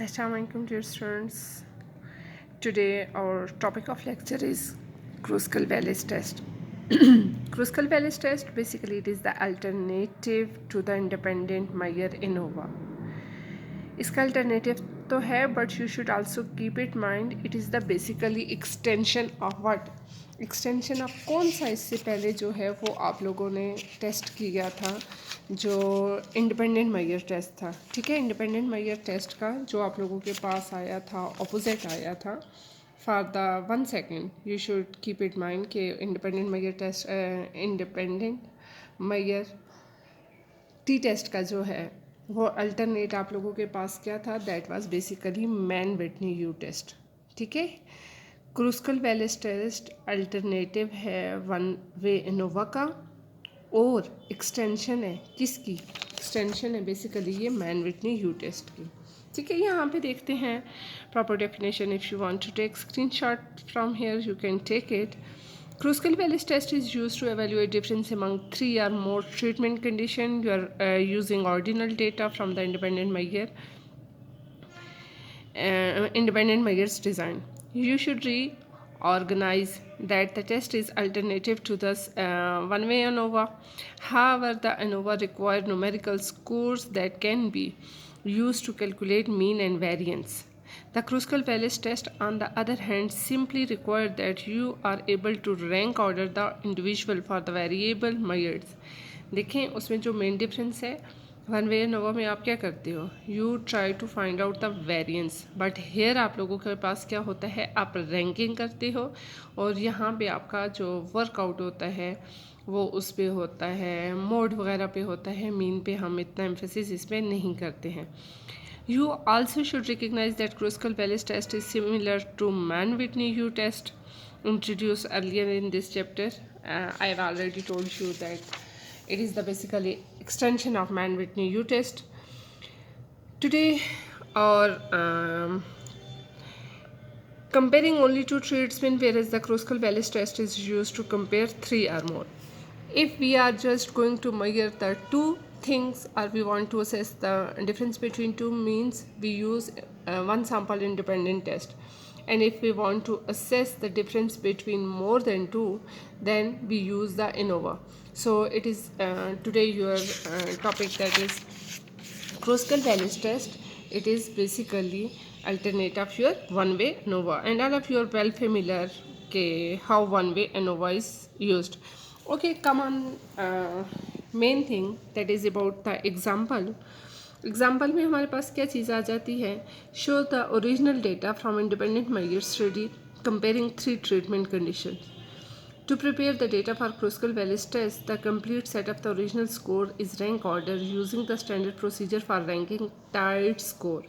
Assalamualaikum dear students. Today our topic of lecture is Kruskal-Wallis test. Kruskal-Wallis test basically it is the alternative to the independent Meyer ANOVA. इसका alternative तो है but you should also keep it mind it is the basically extension of what extension of कौन सा इससे पहले जो है वो आप लोगों ने टेस्ट किया था जो इंडिपेंडेंट मेजर टेस्ट था। ठीक है, इंडिपेंडेंट मेजर टेस्ट का जो आप लोगों के पास आया था ऑपोजिट आया था for the 1 second you should keep it mind कि independent measure test independent measure T test का जो है वो अल्टरनेट आप लोगों के पास क्या था, that was basically Mann Whitney U test. ठीक है, क्रूस्कल-वेलिस टेस्ट अल्टरनेटिव है वन वे एनोवा का और एक्सटेंशन है किसकी, एक्सटेंशन है बेसिकली ये मैन विटनी यू टेस्ट की। ठीक है, यहाँ पे देखते हैं proper definition. If you want to take screenshot from here you can take it. Kruskal-Wallis test is used to evaluate difference among 3 or more treatment conditions. You are using ordinal data from the independent Meyer's design. You should reorganize that the test is alternative to the one-way ANOVA. However, the ANOVA require numerical scores that can be used to calculate mean and variance. The Kruskal-Wallis test, on the other hand, simply requires that you are able to rank order the individual for the variable Meyers. देखें उसमें जो main difference है, one way ANOVA में आप क्या करते हो, you try to find out the variance, but here आप लोगों के पास क्या होता है, आप रैंकिंग करते हो और यहाँ पे आपका जो वर्कआउट होता है वो उस पे होता है, मोड वगैरह पे होता है, मीन पे हम इतना एम्फेसिस इस पर नहीं करते हैं। You also should recognize that Kruskal-Wallis test is similar to Mann-Whitney-Hughes test introduced earlier in this chapter. I have already told you that it is the basically extension of Mann-Whitney-Hughes test. Today, or comparing only two treatments, whereas the Kruskal-Wallis test is used to compare 3 or more. If we are just going to measure the two things or we want to assess the difference between two means, we use one sample independent test, and if we want to assess the difference between more than two, then we use the ANOVA. So it is today your topic, that is Kruskal-Wallis test. It is basically alternate of your one-way ANOVA, and all of you are well familiar how one-way ANOVA is used. Okay, come on, main thing that is about the example. Example में हमारे पास क्या चीज़ आ जाती है, show the original data from independent measure study comparing 3 treatment condition. To prepare the data for Kruskal-Wallis test, the complete set of the original score is rank order using the standard procedure for ranking tied score.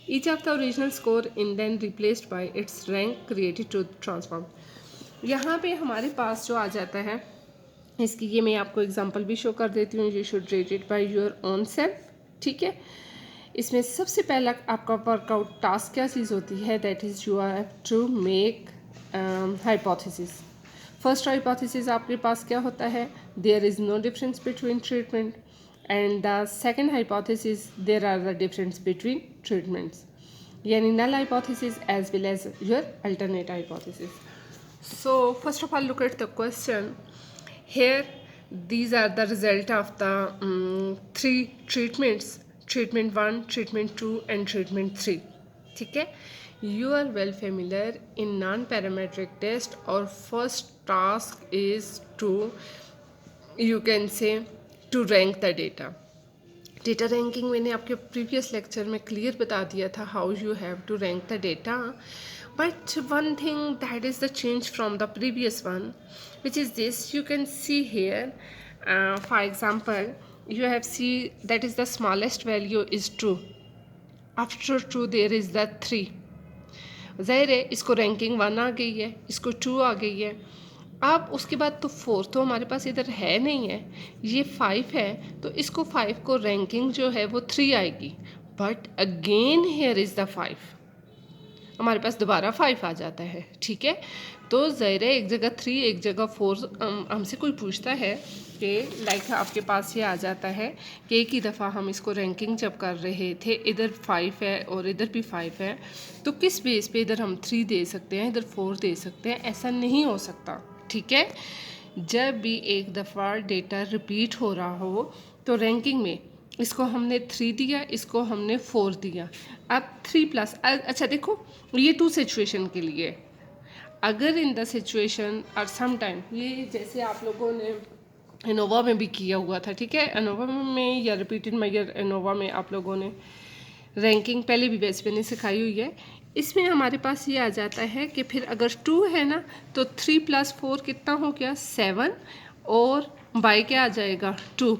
Each of the original score is then replaced by its rank created to transform. यहाँ पे हमारे पास जो आ जाता है, इसकी ये मैं आपको एग्जांपल भी शो कर देती हूँ. You should rate it by your own self. ठीक है, इसमें सबसे पहला आपका वर्कआउट टास्क क्या चीज़ होती है, that is you have to make hypothesis. First hypothesis आपके पास क्या होता है, there is no difference between treatment, and the second hypothesis there are the difference between treatments, यानी null hypothesis as well as your alternate hypothesis. So first of all, look at the question here. These are the result of the 3 treatments: treatment 1, treatment 2 and treatment 3. ठीक है, you are well familiar in non-parametric test. Our first task is to, you can say, to rank the data. Data ranking मैंने आपके previous lecture में clear बता दिया था, how you have to rank the data. But one thing that is the change from the previous one, which is this. You can see here for example you have see that is the smallest value is 2. After 2 there is the 3. ज़ाहिर है इसको ranking 1 आ गई है, इसको 2 आ गई है. अब उसके बाद तो 4 तो हमारे पास इधर है नहीं है, ये 5 है, तो इसको 5 को रैंकिंग जो है वो 3 आएगी. But again here is the 5. हमारे पास दोबारा 5 आ जाता है, ठीक है। तो ज़ाहिर है एक जगह 3 एक जगह 4 हमसे कोई पूछता है कि लाइक आपके पास ये आ जाता है कि एक ही दफ़ा हम इसको रैंकिंग जब कर रहे थे, इधर 5 है और इधर भी 5 है, तो किस बेस पे इधर हम 3 दे सकते हैं, इधर 4 दे सकते हैं? ऐसा नहीं हो सकता, ठीक है। जब भी एक दफ़ा डेटा रिपीट हो रहा हो तो रैंकिंग में इसको हमने 3 दिया, इसको हमने 4 दिया, अब 3+ अच्छा देखो ये 2 सिचुएशन के लिए। अगर इन द सिचुएशन और सम टाइम, ये जैसे आप लोगों ने एनोवा में भी किया हुआ था, ठीक है। एनोवा में या रिपीटेड मेजर एनोवा में आप लोगों ने रैंकिंग पहले भी बेस मैंने सिखाई हुई है। इसमें हमारे पास ये आ जाता है कि फिर अगर 2 है ना तो 3 + 4 कितना हो गया 7, और बाई क्या आ जाएगा 2।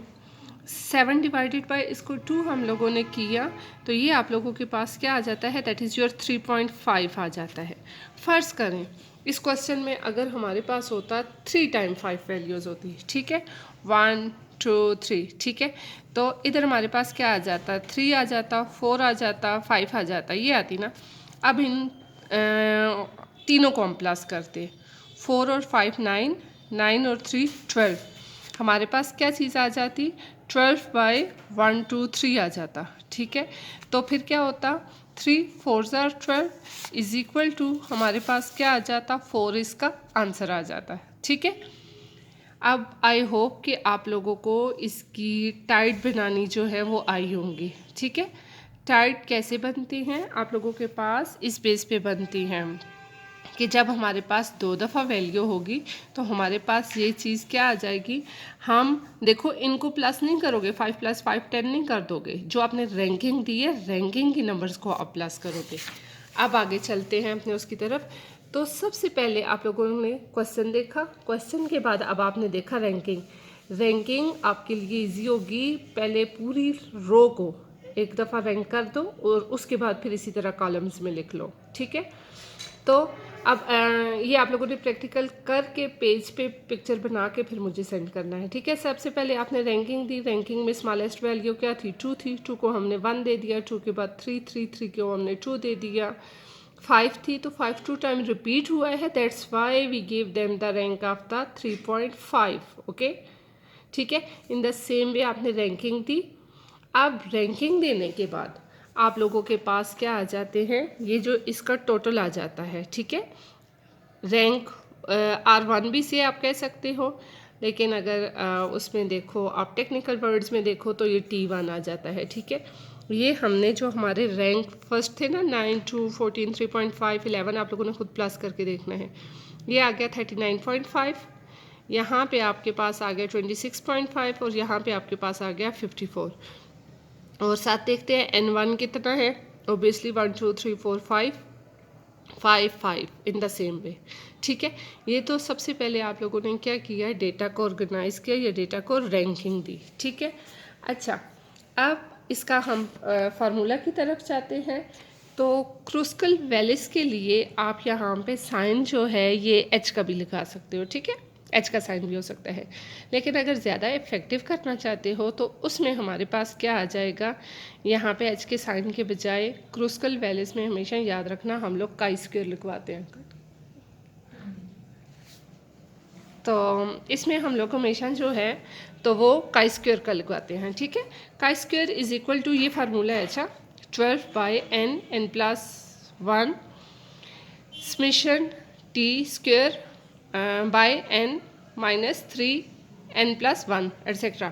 7 डिवाइडेड बाय इसको 2 हम लोगों ने किया तो ये आप लोगों के पास क्या आ जाता है, दैट इज़ योर 3.5 आ जाता है। फ़र्ज़ करें इस क्वेश्चन में अगर हमारे पास होता 3 टाइम 5 वैल्यूज़ होती, ठीक है, 1 2 3, ठीक है। तो इधर हमारे पास क्या आ जाता, 3 आ जाता, 4 आ जाता, 5 आ जाता, ये आती ना। अब इन तीनों को हम प्लस करते, 4 और 5 9, 9 और 3 12, हमारे पास क्या चीज़ आ जाती 12/1 2 3 आ जाता, ठीक है। तो फिर क्या होता 3 4 12 इज इक्वल टू हमारे पास क्या आ जाता 4 इसका आंसर आ जाता है, ठीक है। अब आई होप कि आप लोगों को इसकी टाइट बनानी जो है वो आई होंगी, ठीक है। टाइट कैसे बनती हैं आप लोगों के पास, इस बेस पे बनती हैं कि जब हमारे पास 2 दफ़ा वैल्यू होगी तो हमारे पास ये चीज़ क्या आ जाएगी, हम देखो इनको प्लस नहीं करोगे, 5 + 5 10 नहीं कर दोगे, जो आपने रैंकिंग दी है रैंकिंग की नंबर्स को आप प्लस करोगे। अब आगे चलते हैं अपने उसकी तरफ। तो सबसे पहले आप लोगों ने क्वेश्चन देखा, क्वेश्चन के बाद अब आपने देखा रैंकिंग। रैंकिंग आपके लिए इजी होगी, पहले पूरी रो को एक दफ़ा रैंक कर दो और उसके बाद फिर इसी तरह कॉलम्स में लिख लो, ठीक है। तो अब ये आप लोगों ने प्रैक्टिकल करके पेज पे पिक्चर बना के फिर मुझे सेंड करना है, ठीक है। सबसे पहले आपने रैंकिंग दी, रैंकिंग में स्मॉलेस्ट वैल्यू क्या थी 2 थी, 2 को हमने 1 दे दिया, 2 के बाद 3 3 को हमने 2 दे दिया, 5 थी तो 5 2 टाइम रिपीट हुआ है, that's why we give them the rank of the 3.5, okay, ठीक है। इन द सेम वे आपने रैंकिंग दी। अब रैंकिंग देने के बाद आप लोगों के पास क्या आ जाते हैं, ये जो इसका टोटल आ जाता है, ठीक है। रैंक R1 भी से आप कह सकते हो, लेकिन अगर उसमें देखो आप टेक्निकल वर्ड्स में देखो तो ये T1 आ जाता है, ठीक है। ये हमने जो हमारे रैंक फर्स्ट थे ना 9 2 14 3.5 11, आप लोगों ने खुद प्लस करके देखना है, ये आ गया 39.5, यहाँ पे आपके पास आ गया 26.5 और यहाँ पे आपके पास आ गया 54। और साथ देखते हैं N1 कितना है, obviously 1 2 3 4 5 5 5 in the same way, ठीक है। ये तो सबसे पहले आप लोगों ने क्या किया, डेटा को ऑर्गेनाइज किया या डेटा को रैंकिंग दी, ठीक है। अच्छा अब इसका हम फार्मूला की तरफ जाते हैं। तो क्रूस्कल वैलिस के लिए आप यहाँ पे साइन जो है ये H का भी लिखा सकते हो, ठीक है, H का साइन भी हो सकता है। लेकिन अगर ज़्यादा इफेक्टिव करना चाहते हो तो उसमें हमारे पास क्या आ जाएगा, यहाँ पे H के साइन के बजाय क्रूस्कल वैलिस में हमेशा याद रखना हम लोग काई स्क्वायर लिखवाते हैं, तो इसमें हम लोग हमेशा जो है तो वो काई स्क्वायर का लिखवाते हैं, ठीक है। Chi square is equal to ये फार्मूला है, अच्छा 12/n n+1 summation t² by n minus 3n+1 etc.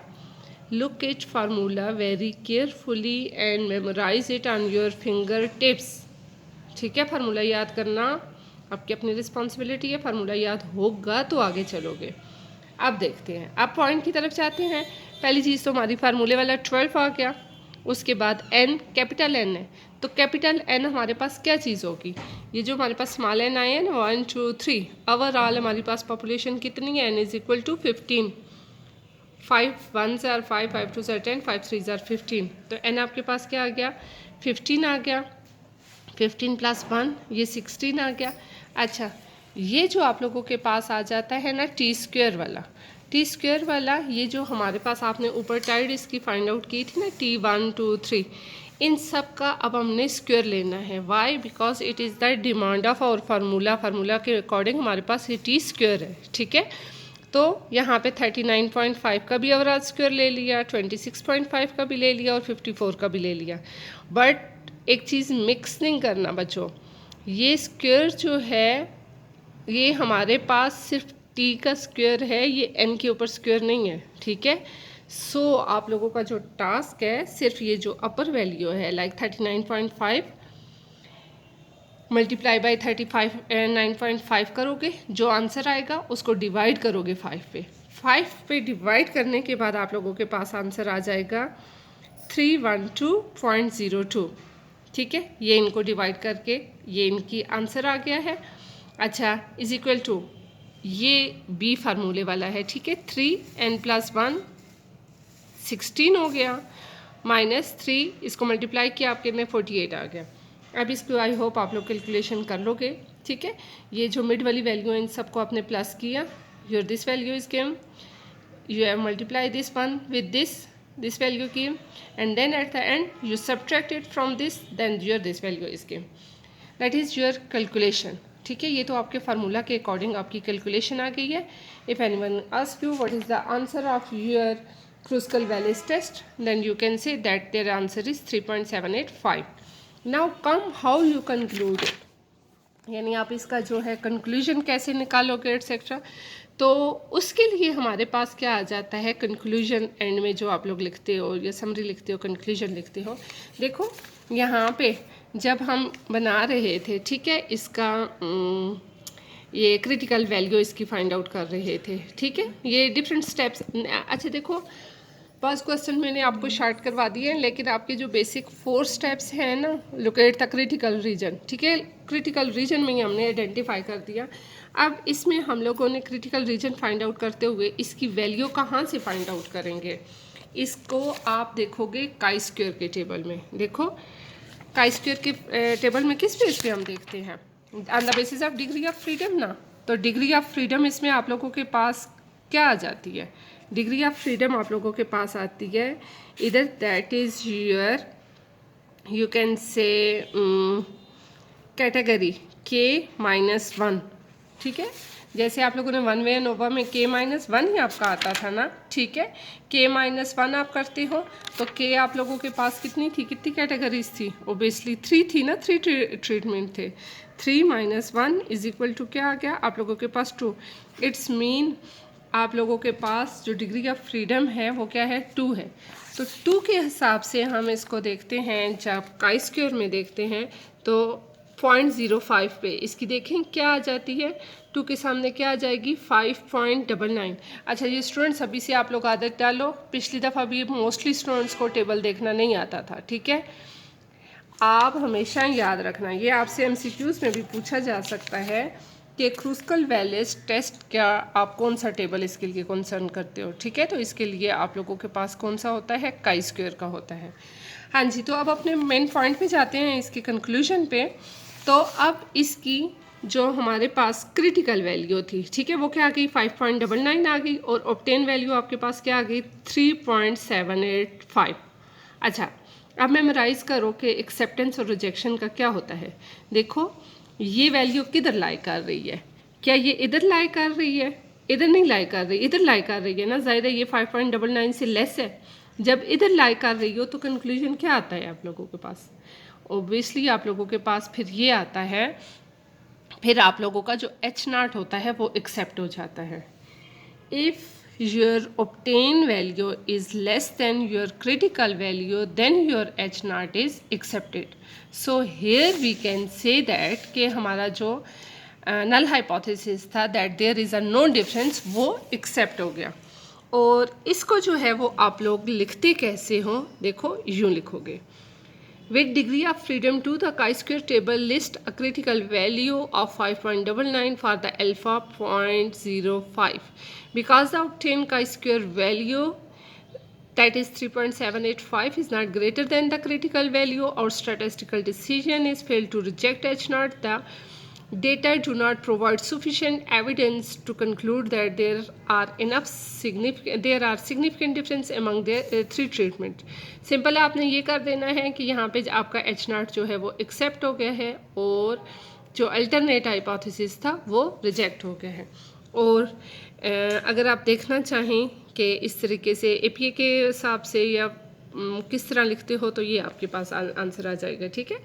Look at formula very carefully and memorize it on your fingertips, ठीक है। फार्मूला याद करना आपकी अपनी रिस्पॉन्सिबिलिटी है, फार्मूला याद होगा तो आगे चलोगे। अब देखते हैं, अब पॉइंट की तरफ जाते हैं। पहली चीज़ तो हमारी फार्मूले वाला 12 आ गया, उसके बाद n कैपिटल N है, तो कैपिटल N हमारे पास क्या चीज़ होगी, ये जो हमारे पास स्मॉल n आए हैं ना 1 2 3, ओवरऑल हमारी पास पॉपुलेशन कितनी है, n is equal to 15, 5 1s are 5 5 2s are 10 5 3s are 15, तो n आपके पास क्या आ गया 15 आ गया, 15 + 1 ये 16 आ गया। अच्छा ये जो आप लोगों के पास आ जाता है ना t² वाला, t² वाला ये जो हमारे पास आपने ऊपर टाइड इसकी फाइंड आउट की थी ना T1 2 3, इन सब का अब हमने स्क्वायर लेना है। Why? Because it is the demand of our formula. Formula के अकॉर्डिंग हमारे पास ये टी स्क्वायर है, ठीक है। तो यहाँ पे 39.5 का भी एवरेज स्क्वायर ले लिया, 26.5 का भी ले लिया और 54 का भी ले लिया। बट एक चीज़ मिक्स नहीं करना बच्चों, ये स्क्वायर जो है ये हमारे पास सिर्फ टी का स्क्वायर है, ये एन के ऊपर स्क्वायर नहीं है, ठीक है। सो आप लोगों का जो टास्क है सिर्फ ये जो अपर वैल्यू है लाइक 39.5 मल्टीप्लाई बाई 9.5 करोगे, जो आंसर आएगा उसको डिवाइड करोगे 5 पे। 5 पे डिवाइड करने के बाद आप लोगों के पास आंसर आ जाएगा 312.02, ठीक है। ये इनको डिवाइड करके ये इनकी आंसर आ गया है। अच्छा, इज इक्वल टू ये बी फार्मूले वाला है, ठीक है। 3n+1 16 हो गया, -3 इसको मल्टीप्लाई किया आपके में 48 आ गया। अब इसको आई होप आप लोग कैलकुलेशन कर लोगे, ठीक है। ये जो मिड वाली वैल्यू है इन सबको आपने प्लस किया, your this value is given, you have multiplied this one with this value came, and then at the end you subtract it from this, then your this value is came, that is your calculation, ठीक है। ये तो आपके formula के according आपकी calculation आ गई है। If anyone ask you what is the answer of your Kruskal Wallis test, then you can say that there answer is 3.785। Now come how you conclude it, यानी आप इसका जो है कंक्लूजन कैसे निकालोगे एटसेट्रा। तो उसके लिए हमारे पास क्या आ जाता है, कंक्लूजन एंड में जो आप लोग लिखते हो या समरी लिखते हो, कंक्लूजन लिखते हो। देखो यहाँ पे जब हम बना रहे थे, ठीक है, इसका ये क्रिटिकल वैल्यू इसकी फाइंड आउट कर रहे थे, ठीक है। ये डिफरेंट स्टेप्स। अच्छा देखो, फर्स्ट क्वेश्चन मैंने आपको शार्ट करवा दिए हैं, लेकिन आपके जो बेसिक 4 स्टेप्स हैं ना, लोकेट द क्रिटिकल रीजन, ठीक है। क्रिटिकल रीजन में ही हमने आइडेंटिफाई कर दिया। अब इसमें हम लोगों ने क्रिटिकल रीजन फाइंड आउट करते हुए इसकी वैल्यू कहाँ से फाइंड आउट करेंगे, इसको आप देखोगे काई स्क्वायर के टेबल में। देखो काई स्क्वायर के टेबल में किस बेस पे हम देखते हैं, on the basis of degree of freedom ना। तो डिग्री ऑफ फ्रीडम इसमें आप लोगों के पास क्या आ जाती है, डिग्री ऑफ फ्रीडम आप लोगों के पास आती है इधर, that is your you can से कैटेगरी K-1, ठीक है। जैसे आप लोगों ने 1 वे नोवा में K-1 ही आपका आता था ना, ठीक है। K-1 आप करते हो तो K आप लोगों के पास कितनी थी, कितनी कैटेगरीज थी, ओबियसली 3 थी ना, 3 ट्रीटमेंट थे। 3 - 1 इज इक्वल टू क्या आ गया आप लोगों के पास 2। इट्स मीन आप लोगों के पास जो डिग्री ऑफ फ्रीडम है वो क्या है, 2 है। तो 2 के हिसाब से हम इसको देखते हैं, जब काई स्क्वायर में देखते हैं तो 0.05 पे इसकी देखें क्या आ जाती है, 2 के सामने क्या आ जाएगी 5.99। अच्छा ये स्टूडेंट्स अभी से आप लोग आदत डालो, पिछली दफ़ा भी मोस्टली स्टूडेंट्स को टेबल देखना नहीं आता था, ठीक है। आप हमेशा याद रखना, ये आपसे MCQs में भी पूछा जा सकता है कि क्रूस्कल वैलेस टेस्ट क्या आप कौन सा टेबल इसके लिए कंसर्न करते हो, ठीक है। तो इसके लिए आप लोगों के पास कौन सा होता है, काई स्क्वायर का होता है। हाँ जी, तो अब अपने मेन पॉइंट पे जाते हैं, इसके कंक्लूजन पे। तो अब इसकी जो हमारे पास क्रिटिकल वैल्यू थी, ठीक है, वो क्या आ गई 5.99 आ गई, और ऑब्टेन वैल्यू आपके पास क्या आ गई 3.785। अच्छा अब मेमोराइज करो कि एक्सेप्टेंस और रिजेक्शन का क्या होता है। देखो ये वैल्यू किधर लाई कर रही है, क्या ये इधर लाई कर रही है, इधर नहीं लाई कर रही, इधर लाई कर रही है ना, ज़ाहिर है ये 5.99 से लेस है। जब इधर लाई कर रही हो तो कंक्लूजन क्या आता है आप लोगों के पास, ओब्वियसली आप लोगों के पास फिर ये आता है, फिर आप लोगों का जो H0 होता है वो एक्सेप्ट हो जाता है। If your obtained value is less than your critical value, then your H0 is accepted. So here we can say that कि हमारा जो null hypothesis था that there is a no difference, वो accept हो गया। और इसको जो है वो आप लोग लिखते कैसे हो, देखो यूँ लिखोगे, with degree of freedom to the chi-square table list a critical value of 5.99 for the alpha 0.05 because the obtained chi-square value that is 3.785 is not greater than the critical value, or statistical decision is failed to reject H0, the data do not provide sufficient evidence to conclude that there are significant difference among the three treatment. Simple आपने ये कर देना है कि यहाँ पे आपका H0 जो है वो एक्सेप्ट हो गया है और जो अल्टरनेट हाइपोथेसिस था वो रिजेक्ट हो गया है. और अगर आप देखना चाहें कि इस तरीके से APA के हिसाब से या किस तरह लिखते हो तो ये आपके पास आंसर आ जाएगा. ठीक है,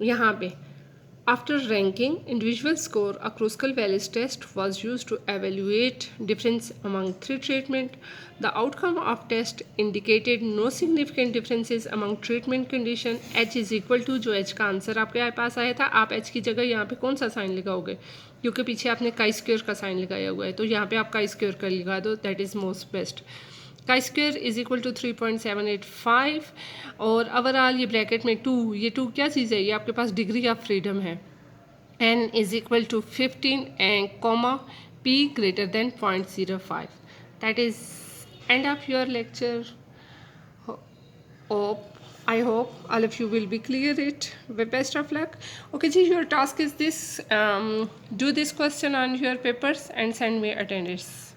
यहाँ पे after ranking individual score, a Kruskal-Wallis test was used to evaluate difference among three treatment. The outcome of test indicated no significant differences among treatment condition. H is equal to, जो H का answer आपके पास आया था, आप H की जगह यहाँ पे कौन सा साइन लगाओगे, क्योंकि पीछे आपने काई स्क्वायर का साइन लगाया हुआ है, तो यहाँ पे आप काई स्क्वायर का लगा दो, that is most best. Chi square is equal to 3.785 और ओवरऑल ये ब्रैकेट में 2, ये 2 क्या चीज़ है, ये आपके पास डिग्री ऑफ फ्रीडम है. n is equal to 15 and comma p greater than 0.05. That is end of your lecture. I hope all of you will be clear it. With best of luck. Okay ji, your task is this, do this question on your papers and send me attendance.